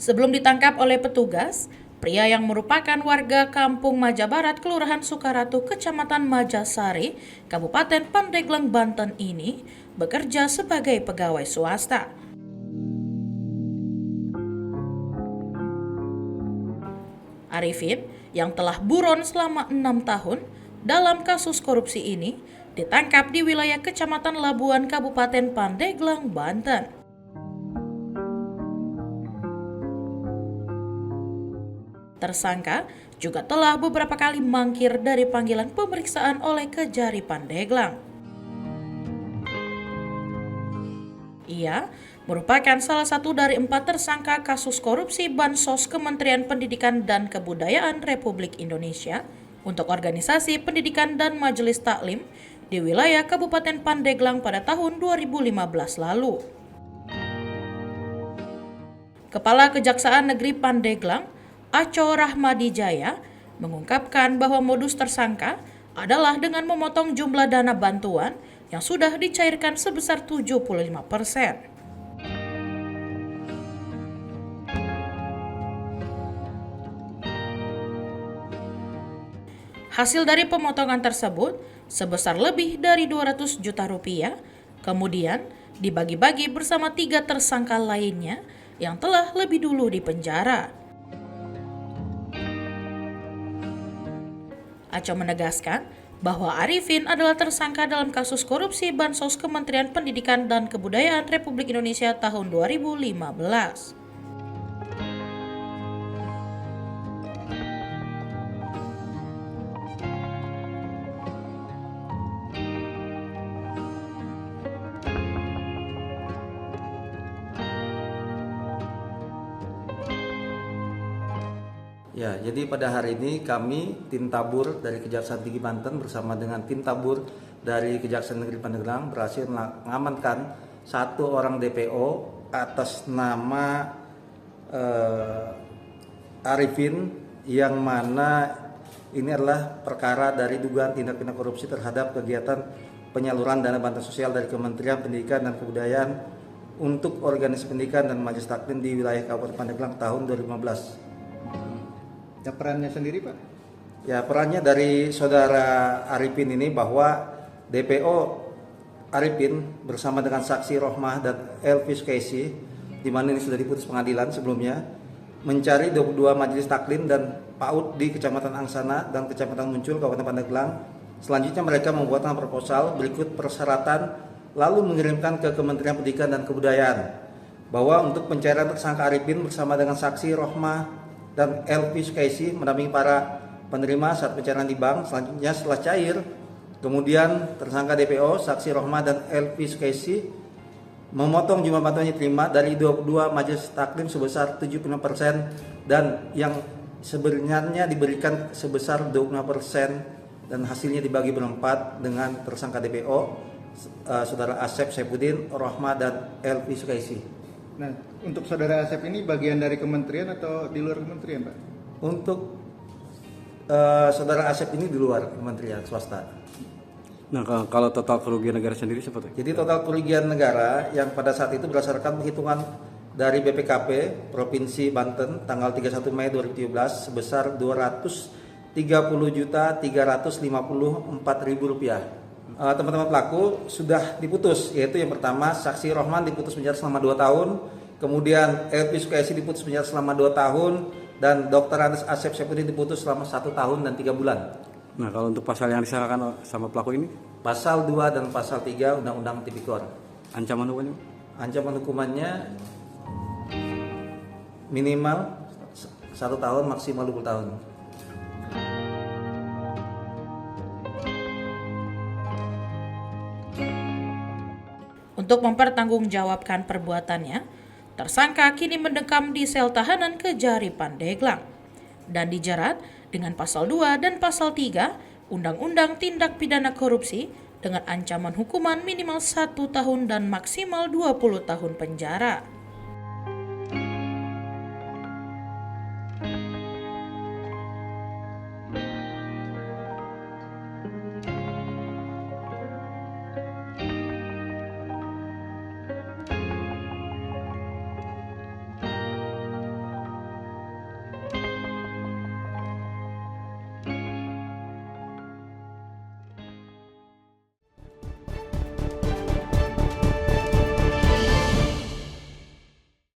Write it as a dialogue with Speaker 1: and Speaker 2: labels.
Speaker 1: Sebelum ditangkap oleh petugas, pria yang merupakan warga Kampung Majabarat, Kelurahan Sukaratu, Kecamatan Majasari, Kabupaten Pandeglang, Banten ini bekerja sebagai pegawai swasta. Arifin yang telah buron selama 6 tahun dalam kasus korupsi ini ditangkap di wilayah Kecamatan Labuan, Kabupaten Pandeglang, Banten. Tersangka juga telah beberapa kali mangkir dari panggilan pemeriksaan oleh Kejari Pandeglang. Ia merupakan salah satu dari 4 tersangka kasus korupsi Bansos Kementerian Pendidikan dan Kebudayaan Republik Indonesia untuk organisasi pendidikan dan majelis taklim di wilayah Kabupaten Pandeglang pada tahun 2015 lalu. Kepala Kejaksaan Negeri Pandeglang, Aco Rahmadi Jaya, mengungkapkan bahwa modus tersangka adalah dengan memotong jumlah dana bantuan yang sudah dicairkan sebesar 75%. Hasil dari pemotongan tersebut sebesar lebih dari 200 juta rupiah, kemudian dibagi-bagi bersama 3 tersangka lainnya yang telah lebih dulu dipenjara. Aco menegaskan bahwa Arifin adalah tersangka dalam kasus korupsi Bansos Kementerian Pendidikan dan Kebudayaan Republik Indonesia tahun 2015.
Speaker 2: Ya, jadi pada hari ini kami tim tabur dari Kejaksaan Tinggi Banten bersama dengan tim tabur dari Kejaksaan Negeri Pandeglang berhasil mengamankan 1 orang DPO atas nama Arifin, yang mana ini adalah perkara dari dugaan tindak pidana korupsi terhadap kegiatan penyaluran dana bantuan sosial dari Kementerian Pendidikan dan Kebudayaan untuk organisasi pendidikan dan majelis taklim di wilayah Kabupaten Pandeglang tahun 2015.
Speaker 3: Ya, perannya sendiri, Pak?
Speaker 2: Ya, perannya dari saudara Arifin ini bahwa DPO Arifin bersama dengan saksi Rohmah dan Elvis Casey, di mana ini sudah diputus pengadilan sebelumnya, mencari 22 majelis taklim dan PAUD di Kecamatan Angsana dan Kecamatan Muncul, Kabupaten Pandeglang. Selanjutnya mereka membuat proposal berikut persyaratan, lalu mengirimkan ke Kementerian Pendidikan dan Kebudayaan bahwa untuk pencairan tersangka Arifin bersama dengan saksi Rohmah dan Elvis Casey mendampingi para penerima saat pencairan di bank. Selanjutnya setelah cair, kemudian tersangka DPO, saksi Rohmah dan Elvis Casey memotong jumlah bantuan yang diterima dari 22 majelis taklim sebesar 75% dan yang sebenarnya diberikan sebesar 25% dan hasilnya dibagi berempat dengan tersangka DPO, saudara Asep Saifuddin, Rohmah dan Elvis Casey.
Speaker 3: Nah, untuk saudara Asep ini bagian dari kementerian atau di luar kementerian, Pak?
Speaker 2: Untuk saudara Asep ini di luar kementerian swasta.
Speaker 4: Nah, kalau total kerugian negara sendiri seperti itu?
Speaker 2: Jadi total kerugian negara yang pada saat itu berdasarkan penghitungan dari BPKP Provinsi Banten tanggal 31 Mei 2017 sebesar Rp230.354.000. Teman-teman pelaku sudah diputus, yaitu yang pertama saksi Rohman diputus penjara selama 2 tahun, kemudian Elvis Casey diputus penjara selama 2 tahun, dan Dr. Andes Asep Saifuddin diputus selama 1 tahun dan 3 bulan.
Speaker 4: Nah, kalau untuk pasal yang disangkakan sama pelaku ini?
Speaker 2: Pasal 2 dan pasal 3 Undang-Undang Tipikor.
Speaker 4: Ancaman hukumannya?
Speaker 2: Ancaman hukumannya minimal 1 tahun, maksimal 20 tahun.
Speaker 1: Untuk mempertanggungjawabkan perbuatannya, tersangka kini mendekam di sel tahanan Kejari Pandeglang dan dijerat dengan pasal 2 dan pasal 3 Undang-Undang Tindak Pidana Korupsi dengan ancaman hukuman minimal 1 tahun dan maksimal 20 tahun penjara.